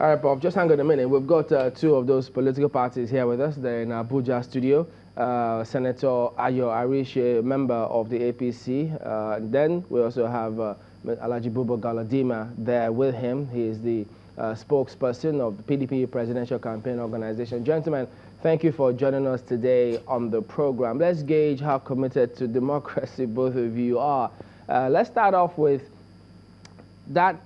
All right, Bob, just hang on a minute. We've got two of those political parties here with us. They're in Abuja studio. Senator Ayo Arishe, member of the APC. Then we also have Alhaji Buba Galadima there with him. He is the spokesperson of the PDP Presidential Campaign Organization. Gentlemen, thank you for joining us today on the program. Let's gauge how committed to democracy both of you are. Let's start off with that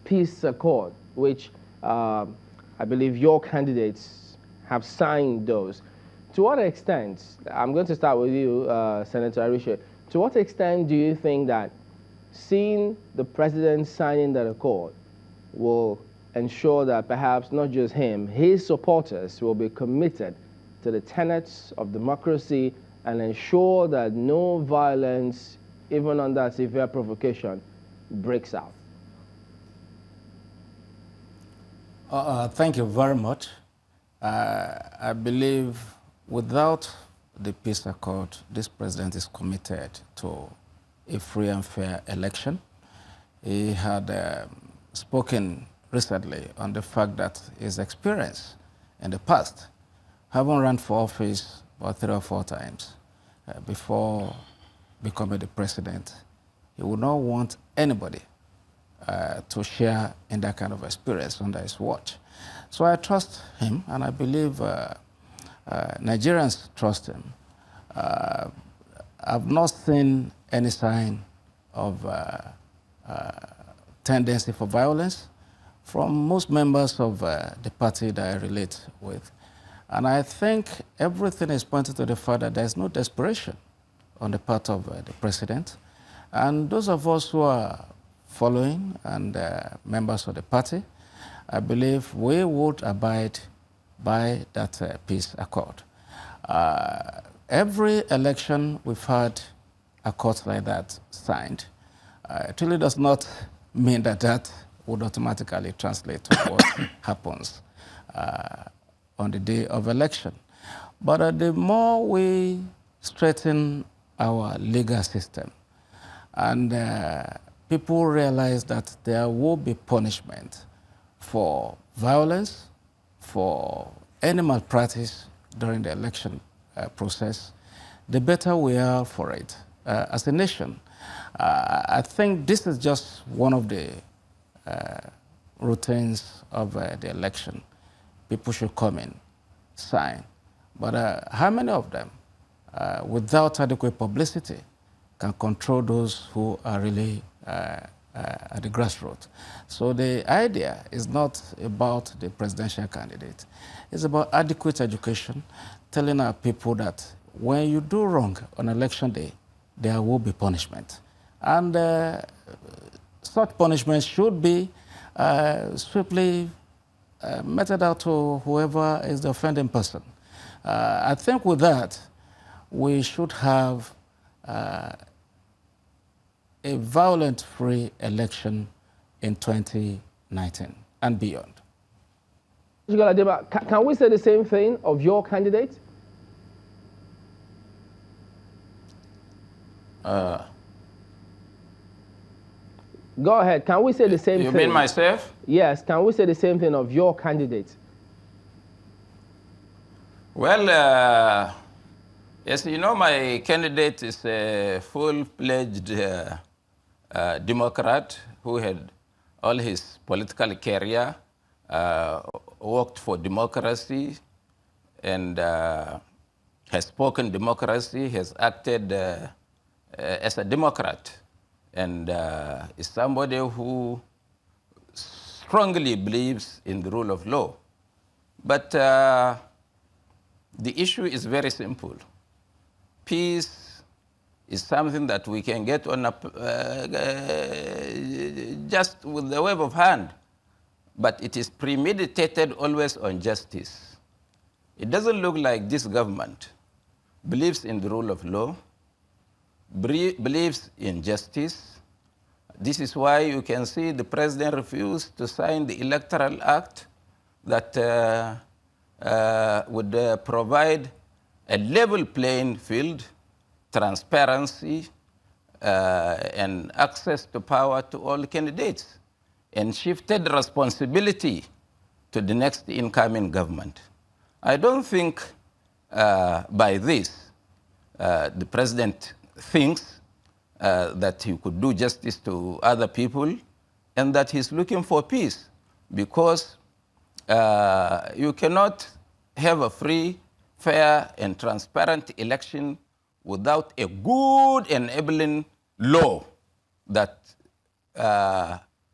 peace accord, which I believe your candidates have signed those. To what extent, I'm going to start with you, Senator Arishe, to what extent do you think that seeing the president signing that accord will ensure that perhaps not just him, his supporters will be committed to the tenets of democracy and ensure that no violence, even under severe provocation, breaks out? Thank you very much. I believe without the peace accord, this president is committed to a free and fair election. He had spoken recently on the fact that his experience in the past, having run for office about 3 or 4 times before becoming the president, he would not want anybody to share in that kind of experience under his watch. So I trust him, and I believe Nigerians trust him. I've not seen any sign of tendency for violence from most members of the party that I relate with. And I think everything is pointing to the fact that there's no desperation on the part of the president. And those of us who are following and members of the party, I believe we would abide by that peace accord. Every election we've had accords like that signed. It really does not mean that that would automatically translate to what happens on the day of election. But the more we straighten our legal system and people realize that there will be punishment for violence, for any malpractice during the election process, the better we are for it as a nation. I think this is just one of the routines of the election. People should come in, sign. But how many of them, without adequate publicity, can control those who are really at the grassroots? So the idea is not about the presidential candidate. It's about adequate education, telling our people that when you do wrong on election day, there will be punishment. And such punishment should be swiftly meted out to whoever is the offending person. I think with that, we should have a violent-free election in 2019 and beyond. Can we say the same thing of your candidate? Go ahead. Can we say the same thing? You mean myself? Yes. Can we say the same thing of your candidate? Well, yes, you know, my candidate is a full-fledged Democrat who had all his political career, worked for democracy, and has spoken democracy, has acted as a Democrat, and is somebody who strongly believes in the rule of law. But the issue is very simple. Peace is something that we can get on just with the wave of hand, but it is premeditated always on justice. It doesn't look like this government believes in the rule of law, believes in justice. This is why you can see the president refused to sign the Electoral Act that would provide a level playing field, transparency, and access to power to all candidates, and shifted responsibility to the next incoming government. I don't think by this the president thinks that he could do justice to other people and that he's looking for peace, because you cannot have a free, fair, and transparent election without a good enabling law that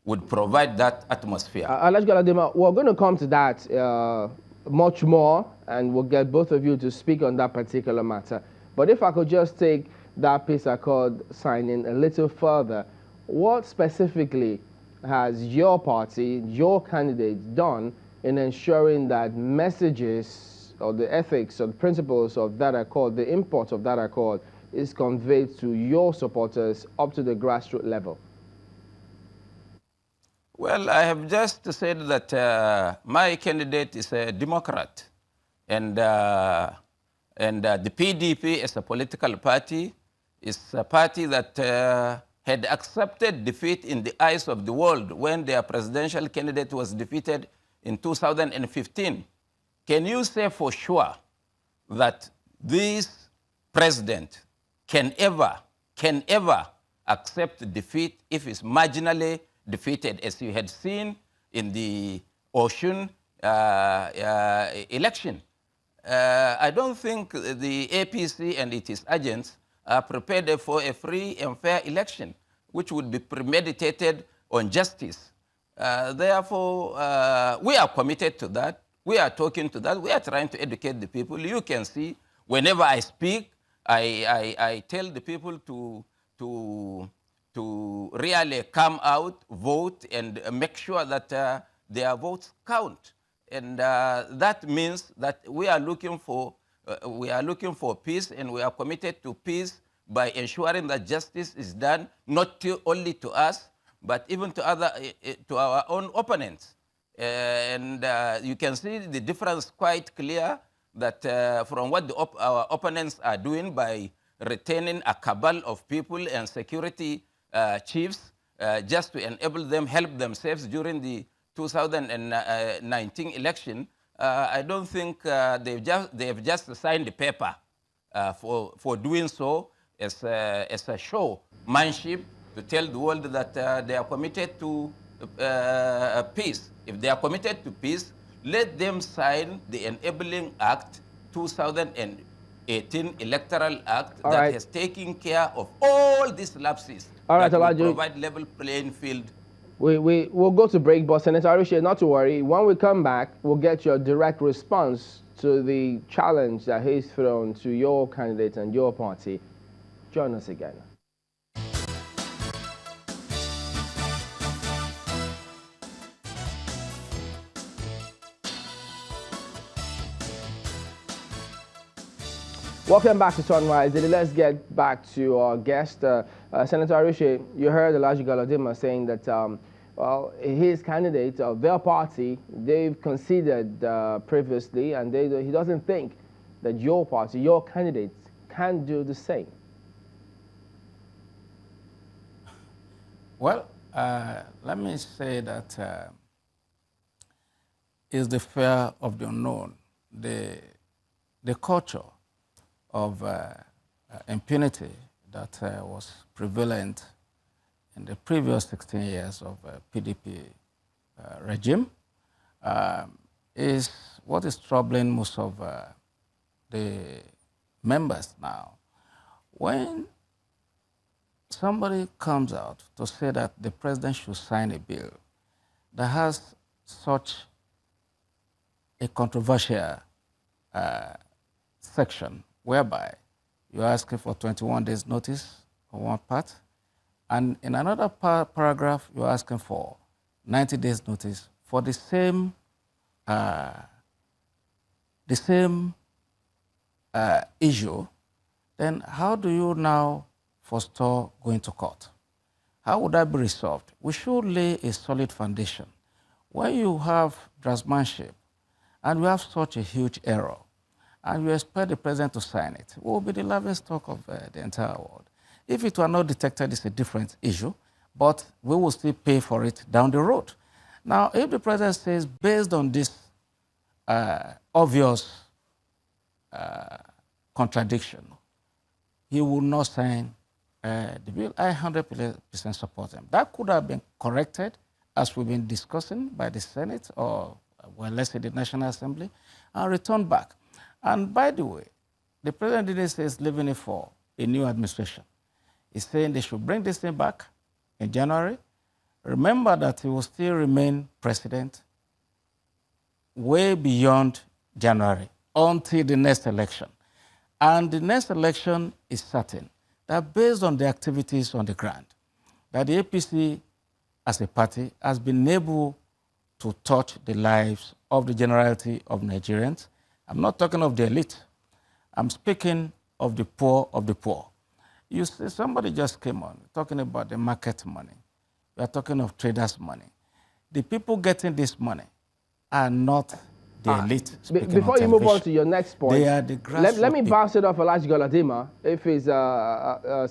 would provide that atmosphere. Alhaji Galadima, we're going to come to that much more, and we'll get both of you to speak on that particular matter. But if I could just take that peace accord signing a little further, what specifically has your party, your candidate, done in ensuring that messages or the ethics or the principles of that accord, the import of that accord, is conveyed to your supporters up to the grassroots level? Well, I have just said that my candidate is a Democrat, and the PDP as a political party is a party that had accepted defeat in the eyes of the world when their presidential candidate was defeated in 2015. Can you say for sure that this president can ever accept defeat if it's marginally defeated, as you had seen in the Ocean election? I don't think the APC and its agents are prepared for a free and fair election, which would be premeditated on justice. Therefore, we are committed to that. We are talking to that. We are trying to educate the people. You can see, whenever I speak, I tell the people to really come out, vote, and make sure that their votes count. And that means that we are looking for peace, and we are committed to peace by ensuring that justice is done not only to us, but even to our own opponents. And you can see the difference quite clear that from what our opponents are doing by retaining a cabal of people and security chiefs just to enable them help themselves during the 2019 election. I don't think they've just signed the paper for doing so as a showmanship to tell the world that they are committed to peace. If they are committed to peace, let them sign the Enabling Act, 2018 Electoral Act, that has taken care of all these lapses. All right, that will provide level playing field. We'll go to break, but Senator Arishe, not to worry. When we come back, we'll get your direct response to the challenge that he's thrown to your candidate and your party. Join us again. Welcome back to Sunrise. Let's get back to our guest. Senator Arishe, you heard Alhaji Galadima saying that well, his candidate, their party, they've conceded previously, and he doesn't think that your party, your candidate, can do the same. Well, let me say that is the fear of the unknown, the culture of impunity that was prevalent in the previous 16 years of PDP regime is what is troubling most of the members now. When somebody comes out to say that the president should sign a bill that has such a controversial section whereby you're asking for 21 days notice on one part, and in another paragraph, you're asking for 90 days notice for the same issue, then how do you now forestall going to court? How would that be resolved? We should lay a solid foundation. When you have draftsmanship and you have such a huge error, and you expect the president to sign it, it will be the laughingstock of the entire world. If it were not detected, it's a different issue, but we will still pay for it down the road. Now, if the president says, based on this obvious contradiction, he will not sign the bill, I 100% support him. That could have been corrected, as we've been discussing, by the Senate or, well, let's say the National Assembly, and returned back. And by the way, the president didn't say he's leaving it for a new administration. He's saying they should bring this thing back in January. Remember that he will still remain president way beyond January until the next election. And the next election is certain that based on the activities on the ground, that the APC as a party has been able to touch the lives of the generality of Nigerians. I'm not talking of the elite. I'm speaking of the poor of the poor. You see, somebody just came on talking about the market money. We are talking of traders' money. The people getting this money are not the elite. Before you move on to your next point, they are the grassroots let me people. bounce it off Elijah Galadima if he's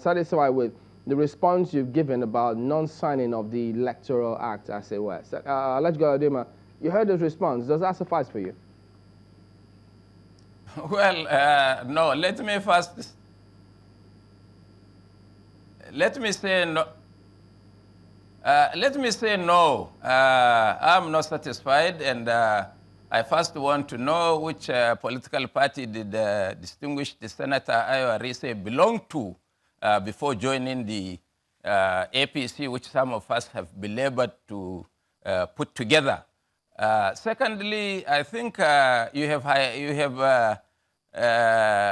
satisfied with the response you've given about non-signing of the Electoral Act, as it were. Elijah Galadima, you heard his response. Does that suffice for you? Well, no, let me say no. I'm not satisfied, and I first want to know which political party did distinguished Senator Ayo Arise belong to before joining the APC, which some of us have belabored to put together. Secondly, I think you have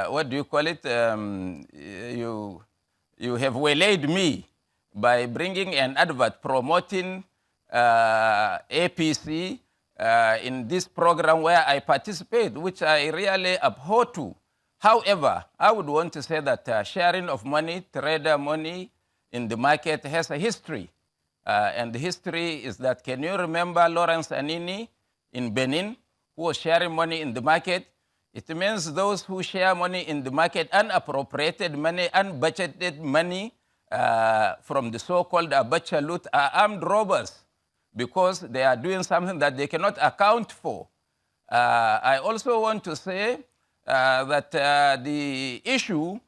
what do you call it? You have waylaid me by bringing an advert promoting APC in this program where I participate, which I really abhor to. However, I would want to say that sharing of money, trader money in the market has a history. And the history is that, can you remember Lawrence Anini in Benin, who was sharing money in the market? It means those who share money in the market, unappropriated money, unbudgeted money from the so-called Abacha loot are armed robbers because they are doing something that they cannot account for. I also want to say that the issue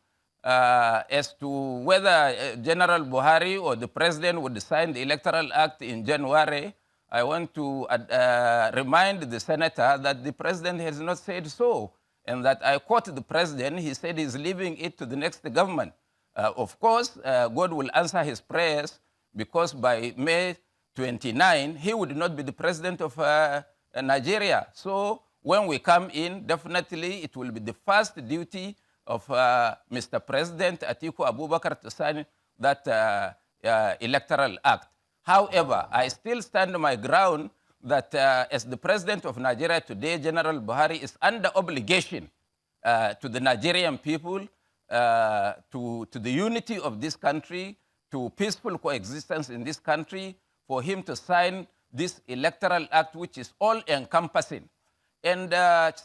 as to whether General Buhari or the president would sign the Electoral Act in January, I want to remind the senator that the president has not said so, and that I quote the president, he said he's leaving it to the next government. Of course, God will answer his prayers, because by May 29, he would not be the president of Nigeria. So when we come in, definitely it will be the first duty of Mr. President Atiku Abubakar to sign that Electoral Act. However, I still stand my ground that as the president of Nigeria today, General Buhari is under obligation to the Nigerian people, to the unity of this country, to peaceful coexistence in this country, for him to sign this Electoral Act, which is all-encompassing. And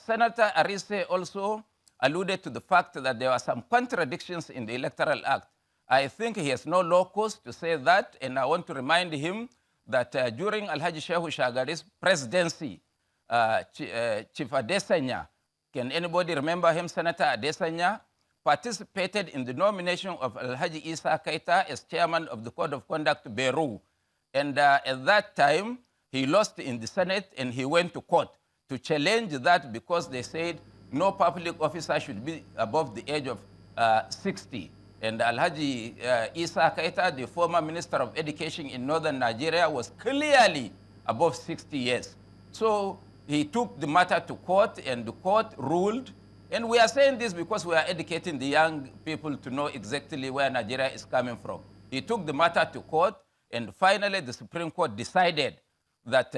Senator Arise also alluded to the fact that there are some contradictions in the Electoral Act. I think he has no locus to say that, and I want to remind him that during Alhaji Shehu Shagari's presidency, Chief Adesanya, can anybody remember him, Senator Adesanya, participated in the nomination of Alhaji Isa Kaita as chairman of the Code of Conduct Bureau. And at that time, he lost in the Senate, and he went to court to challenge that, because they said no public officer should be above the age of 60. And Alhaji Isa Kaita, the former Minister of Education in northern Nigeria, was clearly above 60 years. So he took the matter to court, and the court ruled. And we are saying this because we are educating the young people to know exactly where Nigeria is coming from. He took the matter to court, and finally the Supreme Court decided that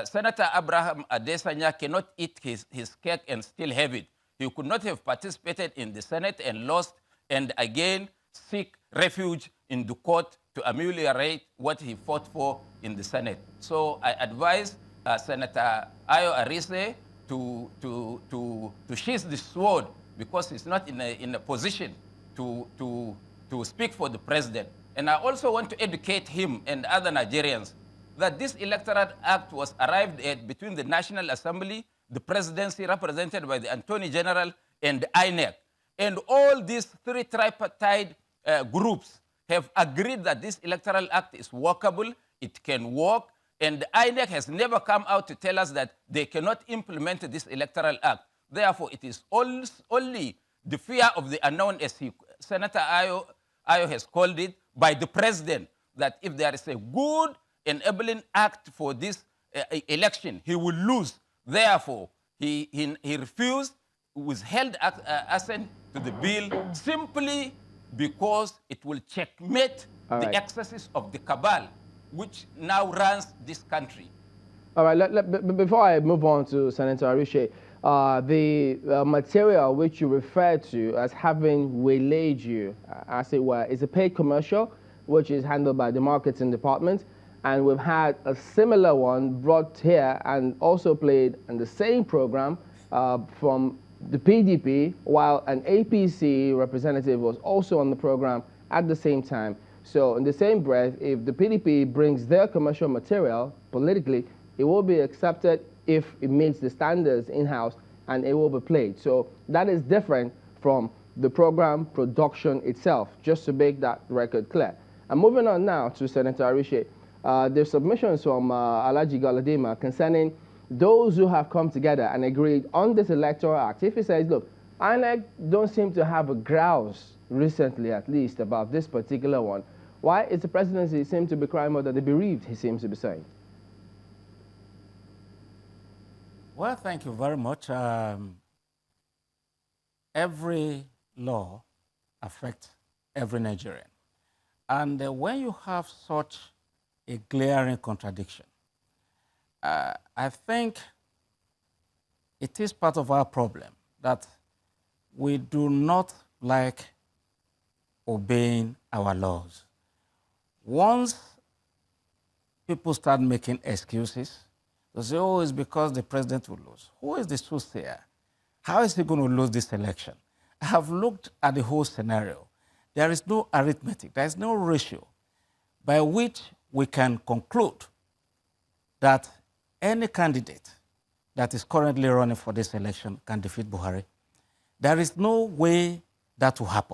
Senator Abraham Adesanya cannot eat his cake and still have it. He could not have participated in the Senate and lost, and again seek refuge in the court to ameliorate what he fought for in the Senate. So I advise Senator Ayo Arise to sheath the sword, because he's not in a position to speak for the president. And I also want to educate him and other Nigerians that this Electoral Act was arrived at between the National Assembly, the presidency represented by the Attorney General, and the INEC. And all these three tripartite groups have agreed that this Electoral Act is workable, it can work, and the INEC has never come out to tell us that they cannot implement this Electoral Act. Therefore, it is only the fear of the unknown, as Senator Ayo has called it, by the president, that if there is a good enabling act for this election, he will lose. Therefore, he refused, withheld assent to the bill simply because it will checkmate the excesses of the cabal, which now runs this country. All right, before I move on to Senator Arishe, the material which you referred to as having waylaid you, as it were, is a paid commercial, which is handled by the marketing department. And we've had a similar one brought here and also played in the same program from the PDP, while an APC representative was also on the program at the same time. So in the same breath, if the PDP brings their commercial material politically, it will be accepted if it meets the standards in-house, and it will be played. So that is different from the program production itself, just to make that record clear. And moving on now to Senator Arishe, there's submissions from Alhaji Galadima concerning those who have come together and agreed on this Electoral Act. If he says, look, INEC don't seem to have a grouse recently, at least, about this particular one, why is the presidency seem to be crying more than the bereaved, he seems to be saying? Well, thank you very much. Every law affects every Nigerian. And when you have such a glaring contradiction, I think it is part of our problem that we do not like obeying our laws. Once people start making excuses, they say, oh, it's because the president will lose. Who is the soothsayer? How is he going to lose this election? I have looked at the whole scenario. There is no arithmetic, there is no ratio by which we can conclude that any candidate that is currently running for this election can defeat Buhari. There is no way that will happen.